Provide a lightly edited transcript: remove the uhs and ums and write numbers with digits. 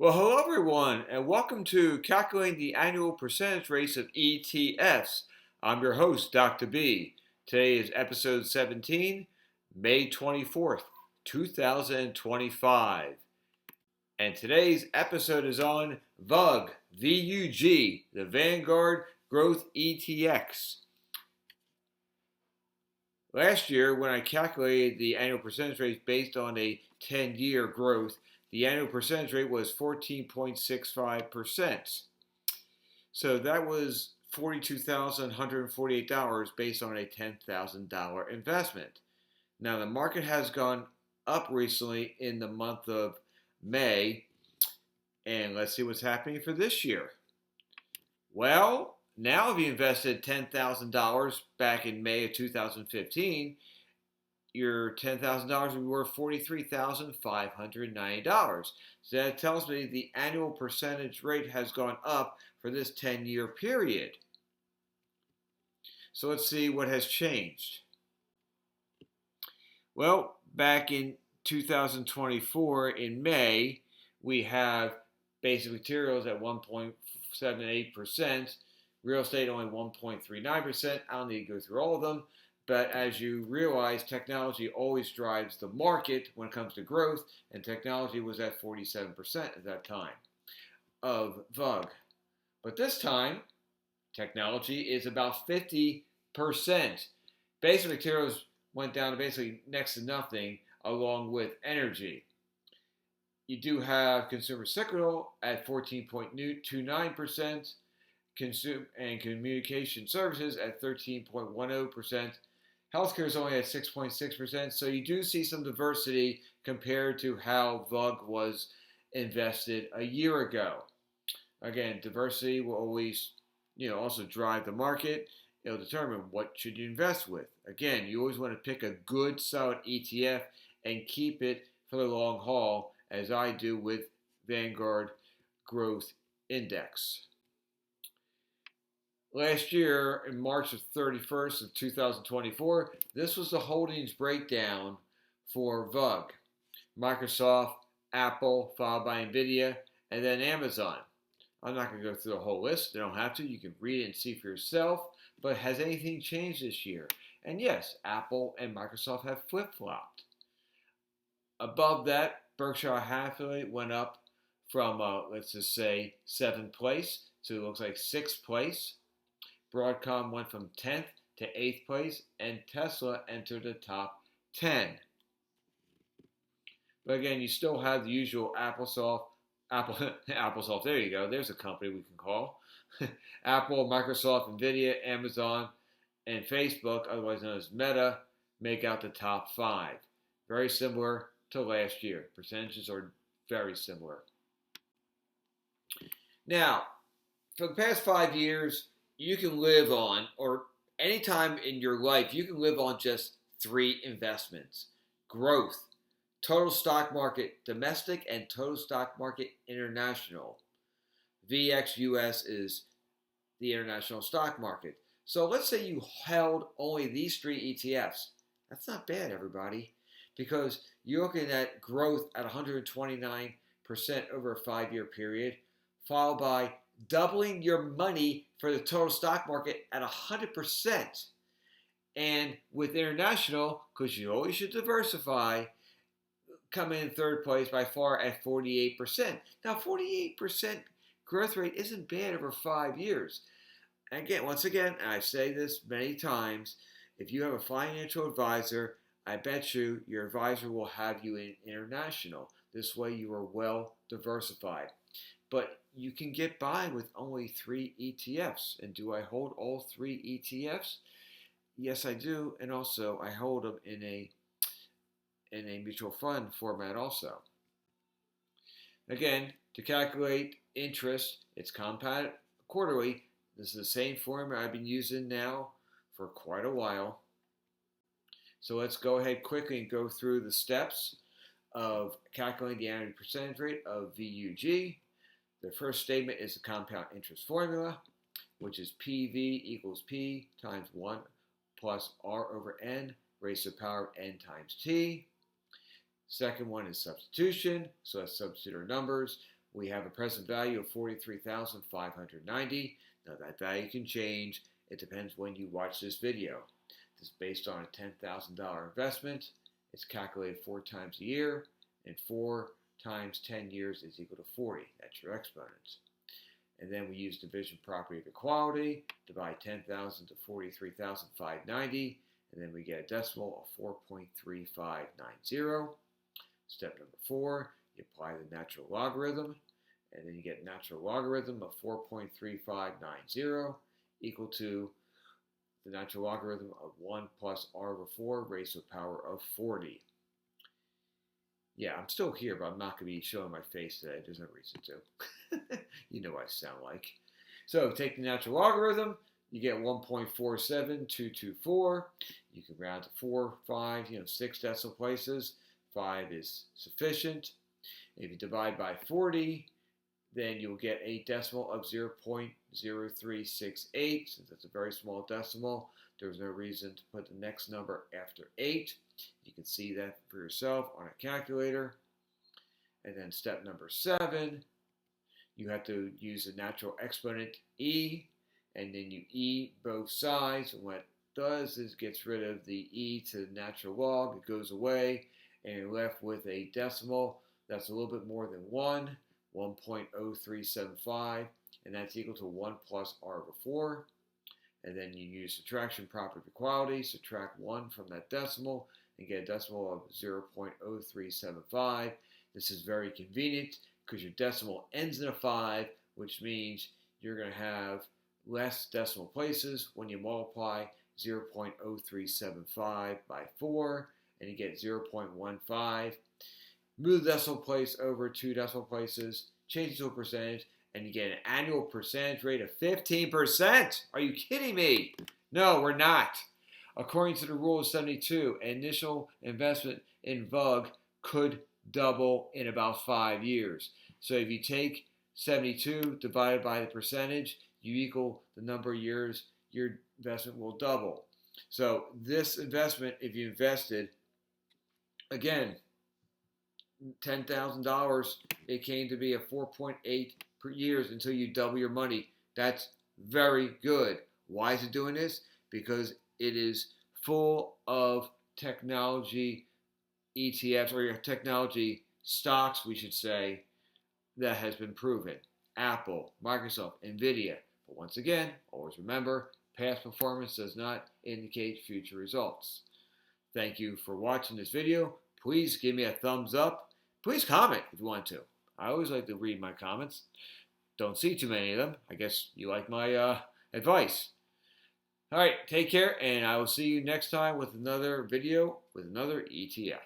Well, hello everyone, and welcome to Calculating the Annual Percentage Rates of ETFs. I'm your host, Dr. B. Today is episode 17, May 24th, 2025. And today's episode is on VUG, VUG, the Vanguard Growth ETX. Last year, when I calculated the annual percentage rate based on a 10-year growth, the annual percentage rate was 14.65%. So that was $42,148 based on a $10,000 investment. Now, the market has gone up recently in the month of May, and let's see what's happening for this year. Well, now if you invested $10,000 back in May of 2015, your $10,000 would be worth $43,590. So that tells me the annual percentage rate has gone up for this 10-year period. So let's see what has changed. Well, back in 2024, in May, we have basic materials at 1.78%, real estate only 1.39%. I don't need to go through all of them. But as you realize, technology always drives the market when it comes to growth, and technology was at 47% at that time of VUG. But this time, technology is about 50%. Basic materials went down to basically next to nothing, along with energy. You do have consumer cyclical at 14.29%, and communication services at 13.10%. Healthcare is only at 6.6%, so you do see some diversity compared to how VUG was invested a year ago. Again, diversity will always, also drive the market. It'll determine what should you invest with. Again, you always want to pick a good, solid ETF and keep it for the long haul, as I do with Vanguard Growth Index. Last year, in March of 31st of 2024, this was the holdings breakdown for VUG. Microsoft, Apple, followed by NVIDIA, and then Amazon. I'm not going to go through the whole list. You don't have to. You can read it and see for yourself. But has anything changed this year? And yes, Apple and Microsoft have flip-flopped. Above that, Berkshire Hathaway went up from, let's just say, 7th place to it looks like 6th place. Broadcom went from 10th to 8th place, and Tesla entered the top 10. But again, you still have the usual Applesauce, there you go, there's a company we can call. Apple, Microsoft, NVIDIA, Amazon, and Facebook, otherwise known as Meta, make out the top 5. Very similar to last year. Percentages are very similar. Now, for the past 5 years, you can live on, or any time in your life, you can live on just 3 investments. Growth, total stock market domestic, and total stock market international. VXUS is the international stock market. So let's say you held only these 3 ETFs. That's not bad, everybody, because you're looking at growth at 129% over a 5-year period, followed by doubling your money for the total stock market at 100%. And with international, because you always should diversify, come in 3rd place by far at 48%. Now, 48% growth rate isn't bad over 5 years. And once again, and I say this many times, if you have a financial advisor, I bet you your advisor will have you in international. This way you are well diversified. But you can get by with only 3 ETFs. And do I hold all 3 ETFs? Yes, I do. And also, I hold them in a mutual fund format also. Again, to calculate interest, it's compounded quarterly. This is the same formula I've been using now for quite a while. So let's go ahead quickly and go through the steps of calculating the annual percentage rate of VUG. The first statement is the compound interest formula, which is PV equals P times 1 plus R over N raised to the power of N times T. Second one is substitution, so let's substitute our numbers. we have a present value of $43,590. Now that value can change. It depends when you watch this video. This is based on a $10,000 investment. It's calculated 4 times a year, and 4 times 10 years is equal to 40. That's your exponents. And then we use division property of equality, divide 10,000 to 43,590, and then we get a decimal of 4.3590. Step number 4, you apply the natural logarithm, and then you get natural logarithm of 4.3590 equal to the natural logarithm of 1 plus r over 4 raised to the power of 40. Yeah, I'm still here, but I'm not going to be showing my face today. There's no reason to. You know what I sound like. So take the natural logarithm. You get 1.47224. You can round to 4, 5, 6 decimal places. 5 is sufficient. If you divide by 40, then you'll get a decimal of 0.0368. Since that's a very small decimal, there's no reason to put the next number after 8. You can see that for yourself on a calculator. And then step number 7, you have to use the natural exponent e, and then you e both sides. And what it does is gets rid of the e to the natural log. It goes away, and you're left with a decimal that's a little bit more than 1, 1.0375, and that's equal to 1 plus r over 4. And then you use subtraction property of equality, subtract 1 from that decimal, and get a decimal of 0.0375. This is very convenient because your decimal ends in a 5, which means you're going to have less decimal places when you multiply 0.0375 by 4, and you get 0.15. Move the decimal place over 2 decimal places, change it to a percentage, and you get an annual percentage rate of 15%. Are you kidding me? No, we're not. According to the rule of 72, an initial investment in VUG could double in about 5 years. So if you take 72 divided by the percentage, you equal the number of years your investment will double. So this investment, if you invested, again, $10,000, it came to be a 4.8 per year until you double your money. That's very good. Why is it doing this? Because it is full of technology ETFs, or your technology stocks, we should say, that has been proven. Apple, Microsoft, Nvidia. But once again, always remember, past performance does not indicate future results. Thank you for watching this video. Please give me a thumbs up. Please comment if you want to. I always like to read my comments. Don't see too many of them. I guess you like my advice. All right, take care, and I will see you next time with another video with another ETF.